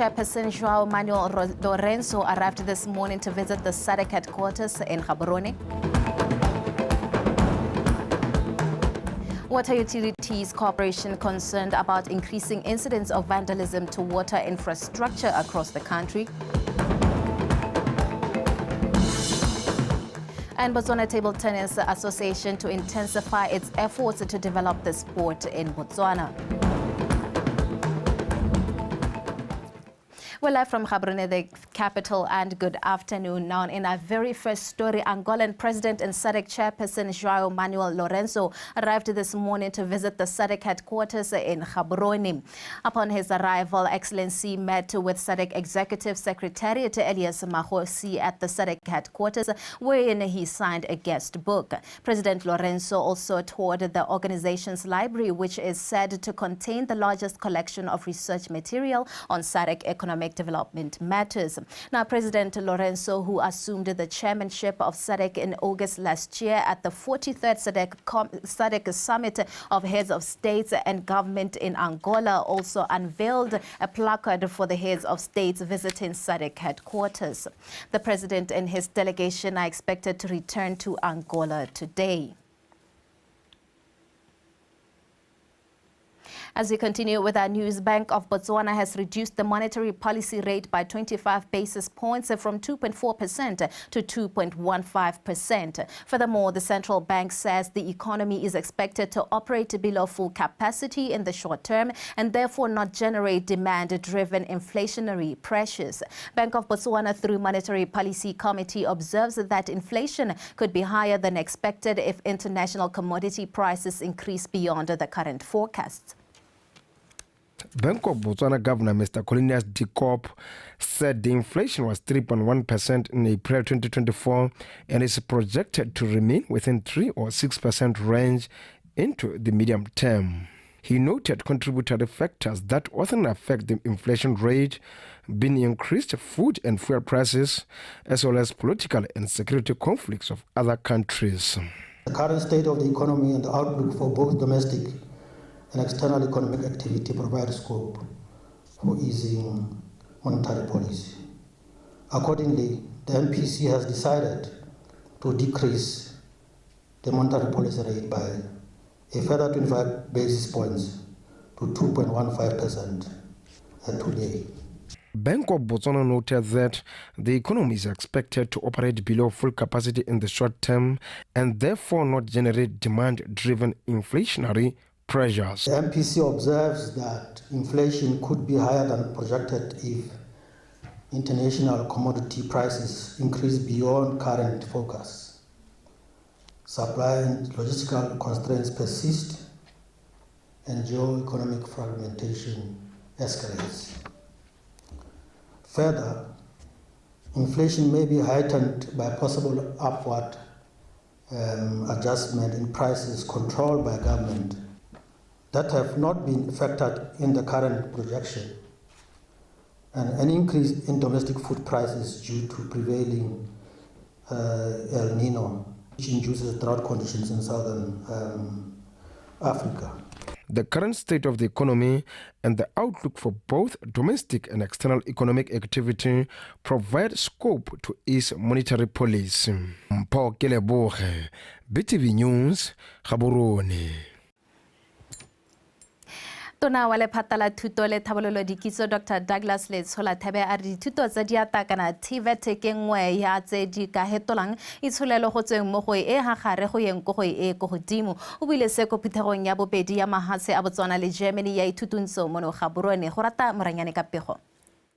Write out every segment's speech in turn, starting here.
Chairperson João Manuel Lorenzo arrived this morning to visit the SADC headquarters in Gaborone. Water Utilities Corporation concerned about increasing incidents of vandalism to water infrastructure across the country. And Botswana Table Tennis Association to intensify its efforts to develop the sport in Botswana. We're live from Gaborone, the capital, and good afternoon. Now, in our very first story, Angolan President and SADC Chairperson João Manuel Lorenzo arrived this morning to visit the SADC headquarters in Gaborone. Upon his arrival, Excellency met with SADC Executive Secretariat Elias Mahosi at the SADC headquarters, wherein he signed a guest book. President Lorenzo also toured the organization's library, which is said to contain the largest collection of research material on SADC economic development matters. Now, President Lorenzo, who assumed the chairmanship of SADC in August last year at the 43rd SADC Summit of Heads of States and Government in Angola, also unveiled a placard for the heads of states visiting SADC headquarters. The president and his delegation are expected to return to Angola today. As we continue with our news, Bank of Botswana has reduced the monetary policy rate by 25 basis points from 2.4% to 2.15%. Furthermore, the central bank says the economy is expected to operate below full capacity in the short term and therefore not generate demand-driven inflationary pressures. Bank of Botswana, through Monetary Policy Committee, observes that inflation could be higher than expected if international commodity prices increase beyond the current forecasts. Bank of Botswana Governor Mr. Colinius Dikop said the inflation was 3.1% in April 2024 and is projected to remain within 3 or 6% range into the medium term. He noted contributory factors that often affect the inflation rate, being increased food and fuel prices, as well as political and security conflicts of other countries. The current state of the economy and the outlook for both domestic and external economic activity provide scope for easing monetary policy. Accordingly, the MPC has decided to decrease the monetary policy rate by a further 25 basis points to 2.15% today. Bank of Botswana noted that the economy is expected to operate below full capacity in the short term and therefore not generate demand-driven inflationary pressures. The MPC observes that inflation could be higher than projected if international commodity prices increase beyond current forecasts. Supply and logistical constraints persist and geo-economic fragmentation escalates. Further, inflation may be heightened by possible upward adjustment in prices controlled by government that have not been factored in the current projection, and an increase in domestic food prices due to prevailing El Nino, which induces drought conditions in southern Africa. The current state of the economy and the outlook for both domestic and external economic activity provide scope to ease monetary policy. Paul Keleboge, BTV News, Gaborone. Tona wa lephata la thuto le tlhabololo dikiso Dr. Douglas Letshola Thebe a re dithuto tse di atakana TVET ke nngwe ya tse di ka hetolang itsholelo go tsweng mo go e gagare go yeng go e go godimo o bile se ko phithegong ya bobedi ya mahatshe a Botswana le Germany ya ithutuntsho mono Gaborone go rata moranyane ka pego.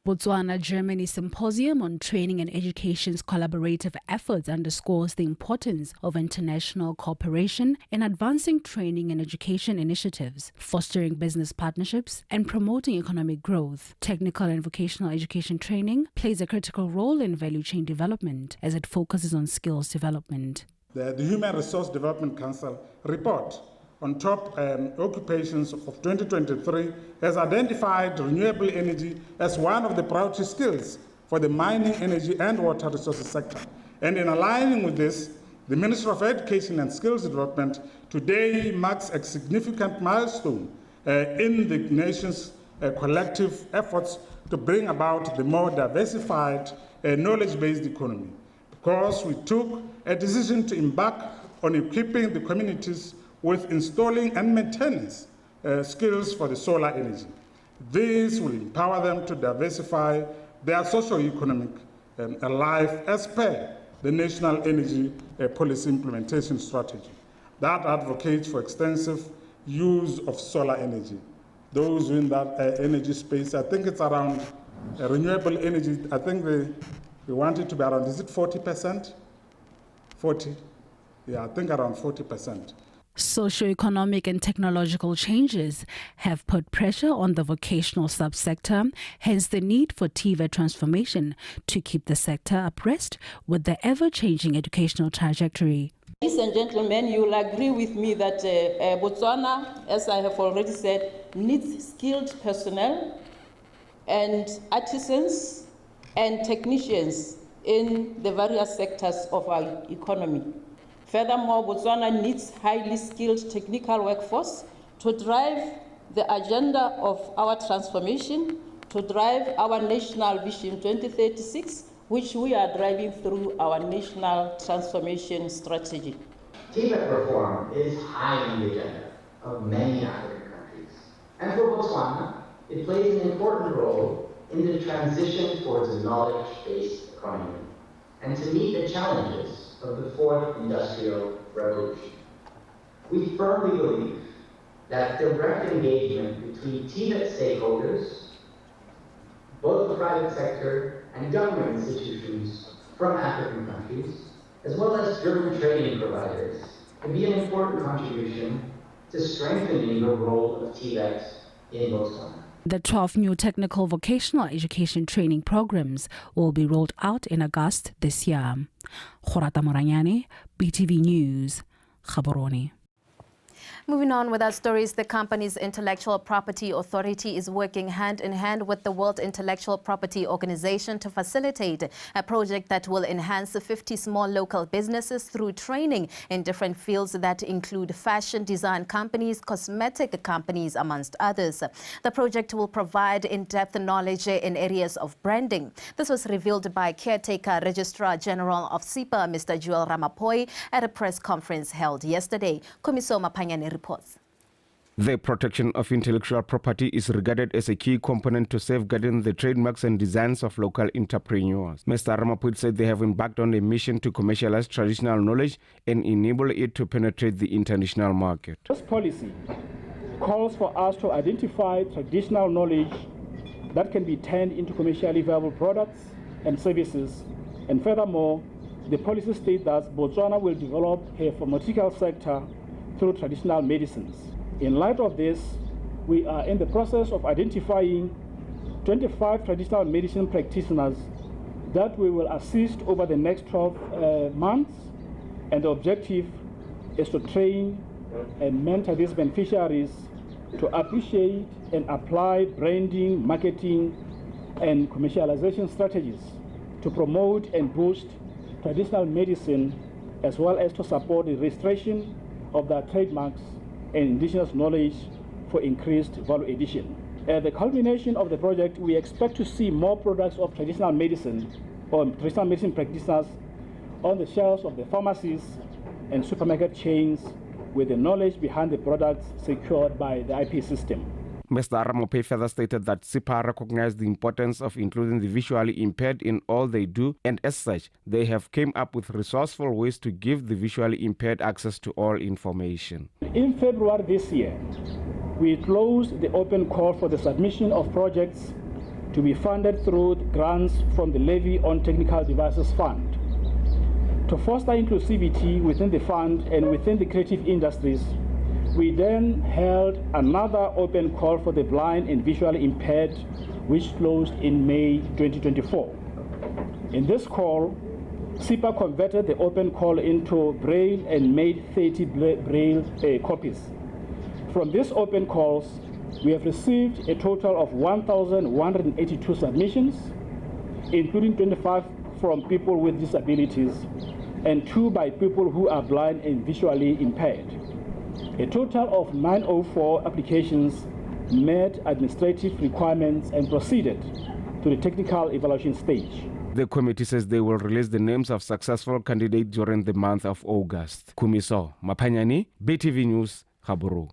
Botswana-Germany Symposium on Training and Education's collaborative efforts underscores the importance of international cooperation in advancing training and education initiatives, fostering business partnerships, and promoting economic growth. Technical and vocational education training plays a critical role in value chain development as it focuses on skills development. The Human Resource Development Council report on top occupations of 2023 has identified renewable energy as one of the priority skills for the mining, energy and water resources sector. And in aligning with this, the Ministry of Education and Skills Development today marks a significant milestone in the nation's collective efforts to bring about the more diversified knowledge-based economy, because we took a decision to embark on equipping the communities with installing and maintenance skills for the solar energy. This will empower them to diversify their socio-economic life as per the National Energy Policy Implementation Strategy that advocates for extensive use of solar energy. Those in that energy space, I think it's around renewable energy, I think we want it to be around, is it 40%? 40? Yeah, I think around 40%. Socioeconomic and technological changes have put pressure on the vocational subsector, hence the need for TVET transformation to keep the sector abreast with the ever-changing educational trajectory. Ladies and gentlemen, you will agree with me that Botswana, as I have already said, needs skilled personnel and artisans and technicians in the various sectors of our economy. Furthermore, Botswana needs highly skilled technical workforce to drive the agenda of our transformation, to drive our National Vision 2036, which we are driving through our National Transformation Strategy. TVET reform is high on the agenda of many African countries. And for Botswana, it plays an important role in the transition towards a knowledge-based economy and to meet the challenges of the fourth industrial revolution. We firmly believe that direct engagement between TVET stakeholders, both the private sector and government institutions from African countries, as well as German training providers, can be an important contribution to strengthening the role of TVET in Botswana. The 12 new technical vocational education training programs will be rolled out in August this year. Khorata Moranyane, BTV News, Gaborone. Moving on with our stories, the company's Intellectual Property Authority is working hand in hand with the World Intellectual Property Organization to facilitate a project that will enhance the 50 small local businesses through training in different fields that include fashion design companies, cosmetic companies, amongst others. The project will provide in-depth knowledge in areas of branding. This was revealed by Caretaker Registrar General of SIPA, Mr. Joel Ramaphosa, at a press conference held yesterday. Komiso Mapanyane reports. The protection of intellectual property is regarded as a key component to safeguarding the trademarks and designs of local entrepreneurs. Mr. Ramaphosa said they have embarked on a mission to commercialize traditional knowledge and enable it to penetrate the international market. This policy calls for us to identify traditional knowledge that can be turned into commercially viable products and services. And furthermore, the policy states that Botswana will develop a pharmaceutical sector through traditional medicines. In light of this, we are in the process of identifying 25 traditional medicine practitioners that we will assist over the next 12 months, and the objective is to train and mentor these beneficiaries to appreciate and apply branding, marketing, and commercialization strategies to promote and boost traditional medicine, as well as to support the registration of their trademarks and indigenous knowledge for increased value addition. At the culmination of the project, we expect to see more products of traditional medicine or traditional medicine practitioners on the shelves of the pharmacies and supermarket chains with the knowledge behind the products secured by the IP system. Mr. Ramaphosa further stated that SIPA recognized the importance of including the visually impaired in all they do, and as such, they have came up with resourceful ways to give the visually impaired access to all information. In February this year, we closed the open call for the submission of projects to be funded through grants from the Levy on Technical Devices Fund. To foster inclusivity within the fund and within the creative industries, we then held another open call for the blind and visually impaired, which closed in May 2024. In this call, SIPA converted the open call into Braille and made 30 Braille copies. From these open calls, we have received a total of 1,182 submissions, including 25 from people with disabilities and 2 by people who are blind and visually impaired. A total of 904 applications met administrative requirements and proceeded to the technical evaluation stage. The committee says they will release the names of successful candidates during the month of August. Kumiso Mapanyani, BTV News, Gaborone.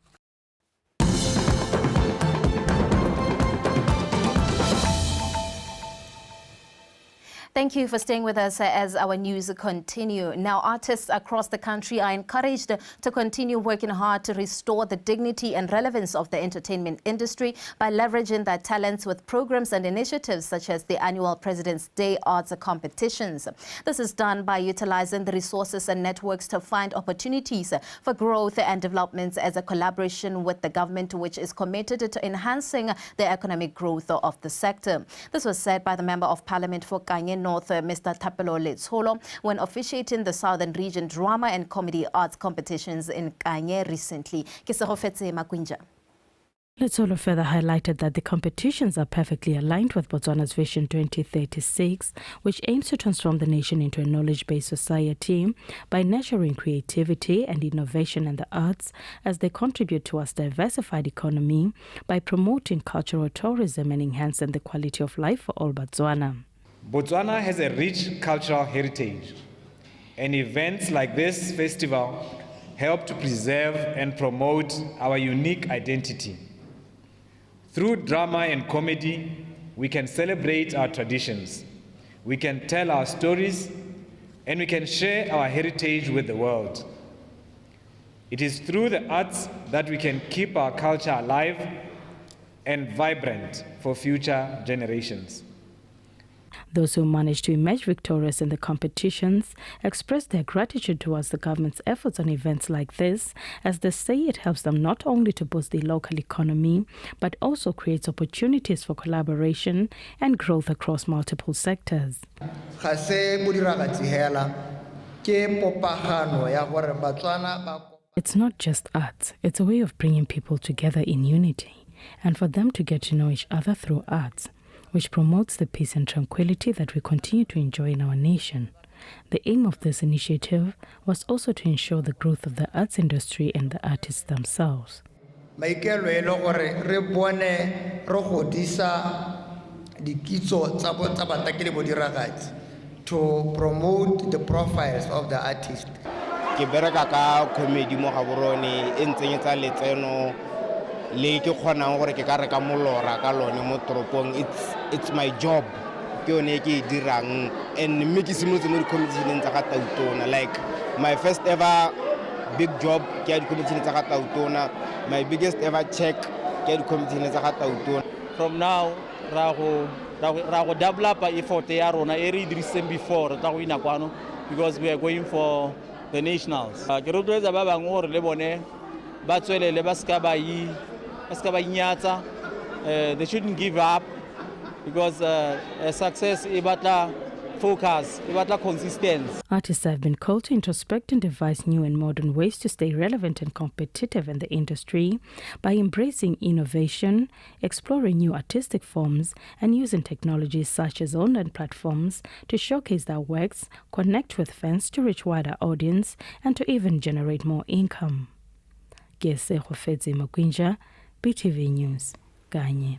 Thank you for staying with us as our news continue. Now, artists across the country are encouraged to continue working hard to restore the dignity and relevance of the entertainment industry by leveraging their talents with programs and initiatives such as the annual President's Day Arts competitions. This is done by utilizing the resources and networks to find opportunities for growth and developments as a collaboration with the government, which is committed to enhancing the economic growth of the sector. This was said by the Member of Parliament for Kanye North, Mr. Thapelo Letsholo, when officiating the Southern Region Drama and Comedy Arts competitions in Kanye recently. Letsholo further highlighted that the competitions are perfectly aligned with Botswana's Vision 2036, which aims to transform the nation into a knowledge-based society by nurturing creativity and innovation in the arts as they contribute towards diversified economy by promoting cultural tourism and enhancing the quality of life for all Botswana. Botswana has a rich cultural heritage, and events like this festival help to preserve and promote our unique identity. Through drama and comedy, we can celebrate our traditions, we can tell our stories, and we can share our heritage with the world. It is through the arts that we can keep our culture alive and vibrant for future generations. Those who managed to emerge victorious in the competitions expressed their gratitude towards the government's efforts on events like this, as they say it helps them not only to boost the local economy, but also creates opportunities for collaboration and growth across multiple sectors. It's not just arts, it's a way of bringing people together in unity, and for them to get to know each other through arts, which promotes the peace and tranquility that we continue to enjoy in our nation. The aim of this initiative was also to ensure the growth of the arts industry and the artists themselves. To promote the profiles of the artists. It's my job. And like my first ever big job, my biggest ever check. From now, Rago develop effort before because we are going for the nationals. They shouldn't give up because success is about focus, about consistency. Artists have been called to introspect and devise new and modern ways to stay relevant and competitive in the industry by embracing innovation, exploring new artistic forms, and using technologies such as online platforms to showcase their works, connect with fans to reach wider audience, and to even generate more income. BTV News, Kanye.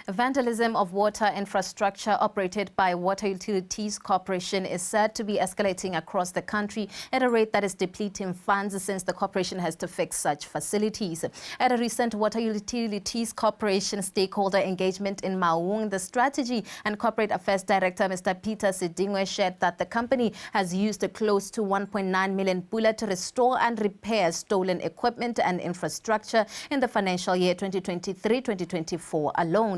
Vandalism of water infrastructure operated by Water Utilities Corporation is said to be escalating across the country at a rate that is depleting funds since the corporation has to fix such facilities. At a recent Water Utilities Corporation stakeholder engagement in Maung, the Strategy and Corporate Affairs Director, Mr. Peter Sidingwe, shared that the company has used close to 1.9 million pula to restore and repair stolen equipment and infrastructure in the financial year 2023-2024 alone.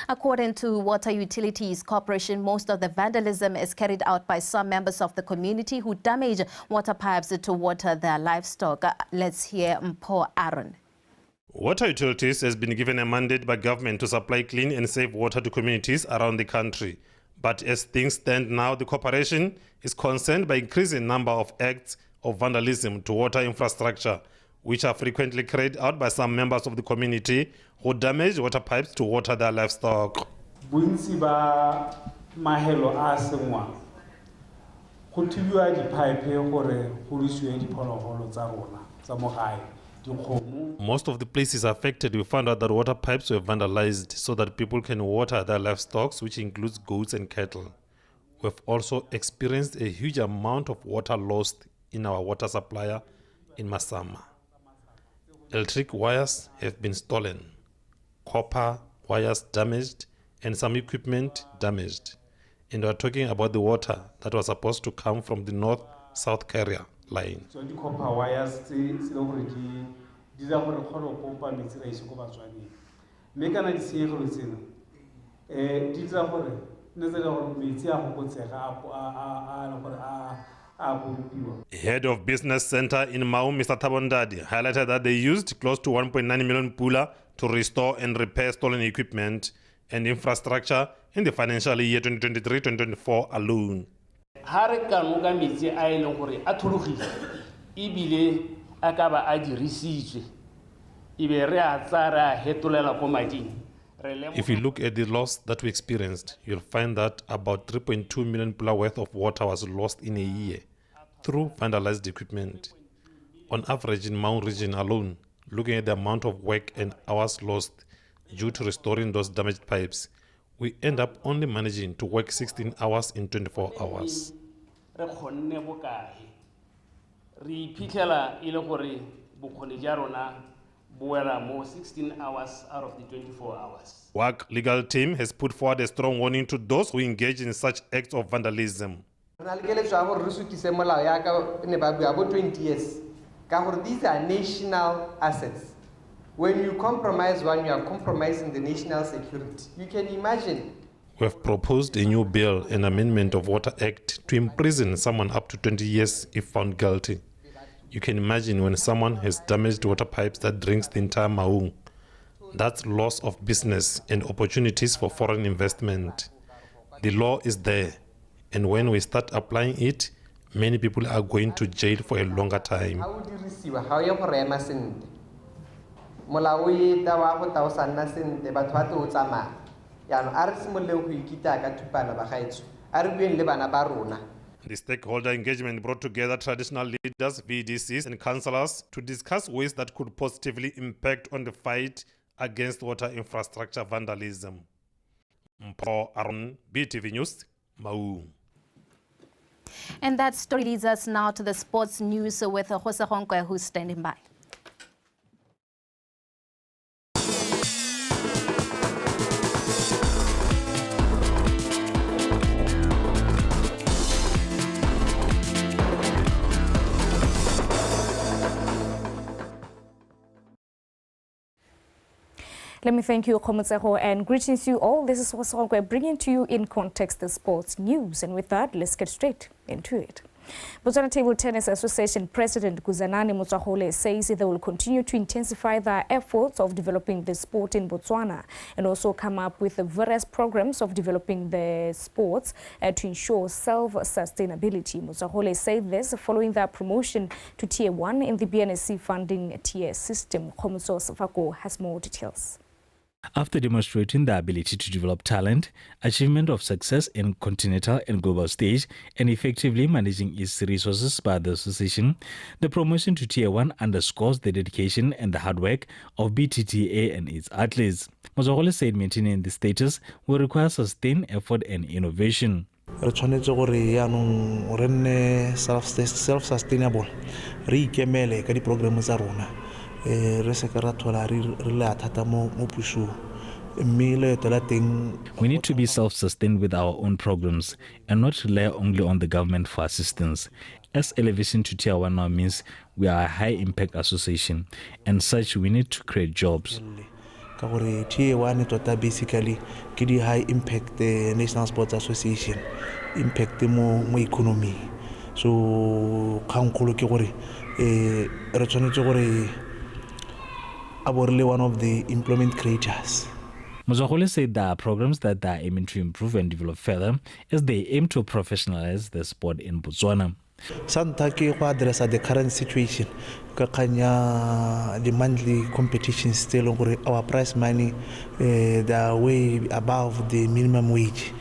According to Water Utilities Corporation, most of the vandalism is carried out by some members of the community who damage water pipes to water their livestock. Let's hear Mpo Aaron. Water Utilities has been given a mandate by government to supply clean and safe water to communities around the country. But as things stand now, the corporation is concerned by increasing number of acts of vandalism to water infrastructure, which are frequently carried out by some members of the community who damage water pipes to water their livestock. Bontsi ba mahelo a sengwa go thubiwa di pipe gore go risiwe diphologolo tsa rona tsa mo gae Most of the places affected, we found out that water pipes were vandalized so that people can water their livestock, which includes goats and cattle. We've also experienced a huge amount of water lost in our water supplier in Masama. Electric wires have been stolen, copper wires damaged, and some equipment damaged. And we're talking about the water that was supposed to come from the north-south carrier line. So the copper wires, these are pompa metsi ra isoko batswaneng. Me kana di senyegelo tsena di tla gore ne tsa gore metsi a fokotsega a bolokiwa. Head of Business Center in Mau, Mr. Tabondadi, highlighted that they used close to 1.9 million pula to restore and repair stolen equipment and infrastructure in the financial year 2023-2024 alone. Hare kanuka metsi a ile gore a thulugile ibile a ka ba a dirisitswe ibe re a tsara hetolela ko mading. If you look at the loss that we experienced, you'll find that about 3.2 million pula worth of water was lost in a year through vandalized equipment. On average in Mau region alone, looking at the amount of work and hours lost due to restoring those damaged pipes, we end up only managing to work 16 hours in 24 hours. Re khonne bokae re iphitlhela ile gore bokgoni ja rona boela mo 16 hours out of the 24 hours. WAC legal team has put forward a strong warning to those who engage in such acts of vandalism. Re gore re sukise molao ya ka ne ba bua bo 20 years ka gore these are national assets. When you compromise one, you are compromising the national security. You can imagine. We have proposed a new bill, an amendment of Water Act, to imprison someone up to 20 years if found guilty. You can imagine when someone has damaged water pipes that drinks the entire Maung. That's loss of business and opportunities for foreign investment. The law is there, and when we start applying it, many people are going to jail for a longer time. How do you receive? How you rema sente? Molawi tawa go tausana sente batho ba tlo tsamaya. Ya no a re simolole go ikita ka thupana ba gaetso. A re bueng le bana ba rona. The stakeholder engagement brought together traditional leaders, VDCs and councillors to discuss ways that could positively impact on the fight against water infrastructure vandalism. Mpo Aron, BTV News, Mau. And that story leads us now to the sports news with Jose Honkwe, who's standing by. Let me thank you, Komotseho, and greetings to you all. This is Wasongwe bringing to you in context the sports news. And with that, let's get straight into it. Botswana Table Tennis Association President Kuzanani Motswahole says they will continue to intensify their efforts of developing the sport in Botswana and also come up with various programs of developing the sports to ensure self-sustainability. Motswahole said this following their promotion to Tier 1 in the BNSC funding tier system. Khomso Safako has more details. After demonstrating the ability to develop talent, achievement of success in continental and global stage, and effectively managing its resources by the association, the promotion to Tier 1 underscores the dedication and the hard work of BTTA and its athletes. Motswahole said maintaining the status will require sustained effort and innovation. Re tshwanetse gore yaanong re nne self-sustainable re ikemele ka di-program tsa rona re se ka ra thola re le athata mo pusong mme leeto la teng. We need to be self-sustained with our own programs and not rely only on the government for assistance. As elevation to Tier 1 now means we are a high-impact association, and such we need to create jobs. Ka gore Tier 1 tota basically ke di high-impact National Sports Association, impact mo economy. So khankgolo ke gore re tshwanetse gore one of the employment creators. Motswahole said there are programs that they are aiming to improve and develop further as they aim to professionalize the sport in Botswana. Santa ke go address the current situation ka kanya the monthly competitions still gore our prize money they are way above the minimum wage.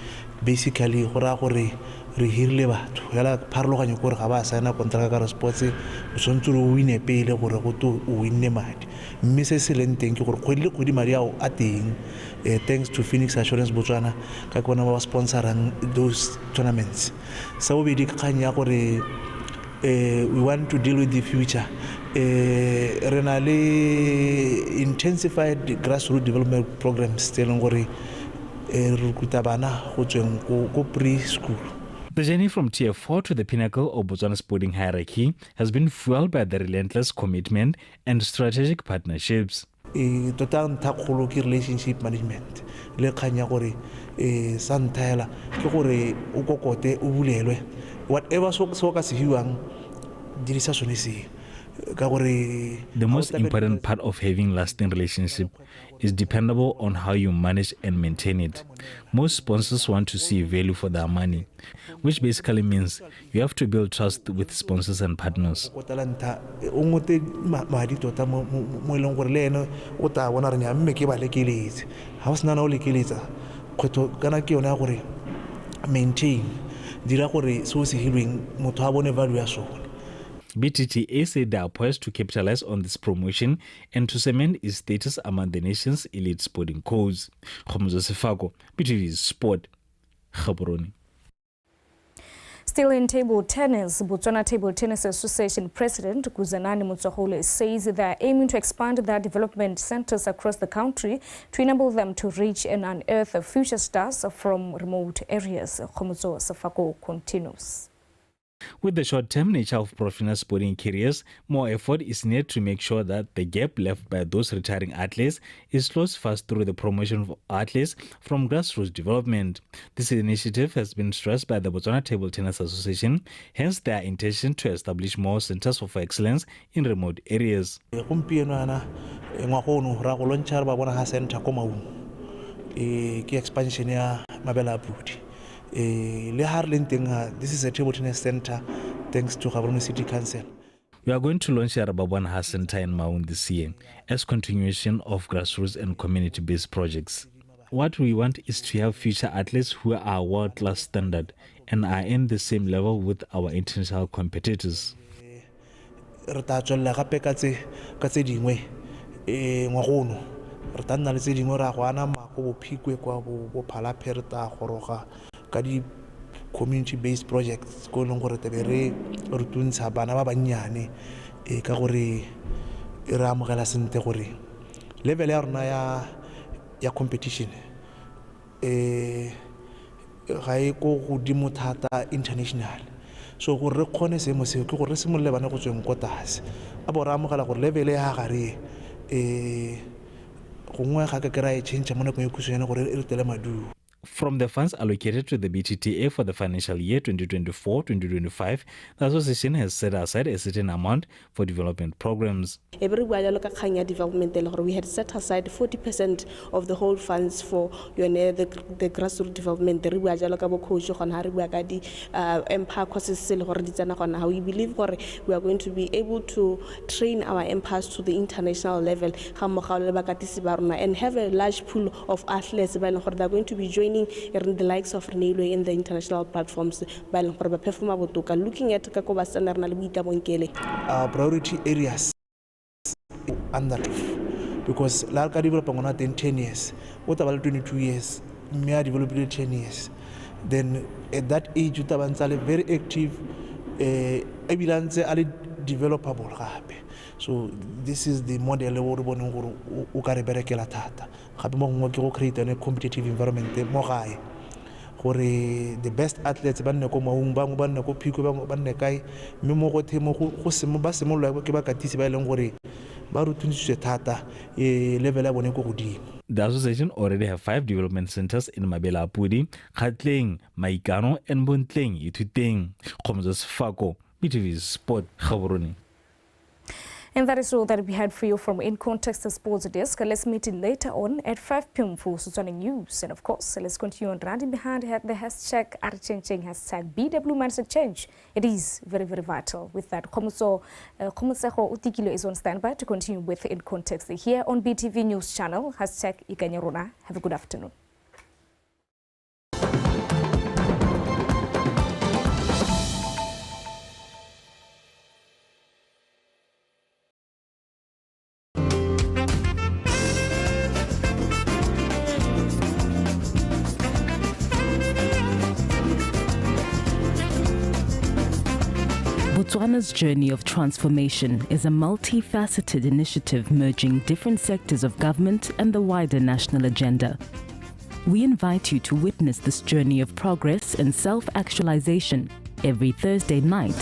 Basically go ra gore re hirile batho yala pharologanyo gore ga ba signa contract ka sports o tshwanetse o wine pele gore go to o winne madi mme se se leng teng ke gore kgwedi le kgwedi madi ao a teng thanks to Phoenix Assurance Botswana ka bona ba sponsorang those tournaments sa bobedi kgang ya gore we want to deal with the future re na le intensified grassroots development programs tse leng gore re ruta bana go tsweng ko preschool. The journey from Tier 4 to the pinnacle of Botswana sporting hierarchy has been fueled by the relentless commitment and strategic partnerships. Tota nthakgolo ke relationship management le kganya gore sa nthaela ke gore o kokote o bulelwe whatever so ka se hiwang dirisa sone se. The most important part of having lasting relationship is dependable on how you manage and maintain it. Most sponsors want to see value for their money, which basically means you have to build trust with sponsors and partners. BTTA said they are poised to capitalize on this promotion and to cement its status among the nation's elite sporting codes. BTV Sport, Gaborone. Still in table tennis, Botswana Table Tennis Association President Kuzanani Mutsohole says they are aiming to expand their development centers across the country to enable them to reach and unearth future stars from remote areas. Khomutso Safako continues. With the short-term nature of professional sporting careers, more effort is needed to make sure that the gap left by those retiring athletes is closed fast through the promotion of athletes from grassroots development. This initiative has been stressed by the Botswana Table Tennis Association, hence their intention to establish more centers of excellence in remote areas. Expansion ya Mabela Pudi. This is a table tennis center thanks to Gaborone City Council. We are going to launch a BOTSWANA Center in Maun this year as continuation of grassroots and community-based projects. What we want is to have future athletes who are world-class standard and are in the same level with our international competitors. Community-based projects go long gore tebere re tuntsha bana ba bannyane ka gore re amogela sente gore level ya rona ya competition ga e go godimo thata international so gore re kgone se mo se ke gore re simolle bana go tsweng ko tlase a bo re amogela gore level ya gare gongwe ga ka kry e change mo nakong e khusonyana gore re tele madu. From the funds allocated to the BTTA for the financial year 2024-2025, the association has set aside a certain amount for development programs. Development, we had set aside 40% of the whole funds for the grassroots development. We believe we are going to be able to train our empires to the international level and have a large pool of athletes that are going to be joining in the likes of Renelo in the international platforms looking at priority areas under because Larka developing on 10 years, what about 22 years, Mia developed 10 years. Then at that age, you have very active evidence developable. So this is the model we create a competitive environment the best athletes The association already have 5 development centers in Mabela Pudi, Khatleng, Maikano, and Bontleng, Ituteng. Khomzos Fako, BTV Sport, Gaborone. And that is all that we had for you from In Context, the Sports Desk. Let's meet in later on at 5 p.m. for Botswana News. And of course, let's continue on running behind the hashtag #RChange, hashtag BW-Change. It is very, very vital. With that, Komuseho Utikilo is on standby to continue with In Context here on BTV News channel, hashtag Ikanyarona. Have a good afternoon. Botswana's journey of transformation is a multifaceted initiative merging different sectors of government and the wider national agenda. We invite you to witness this journey of progress and self-actualization every Thursday night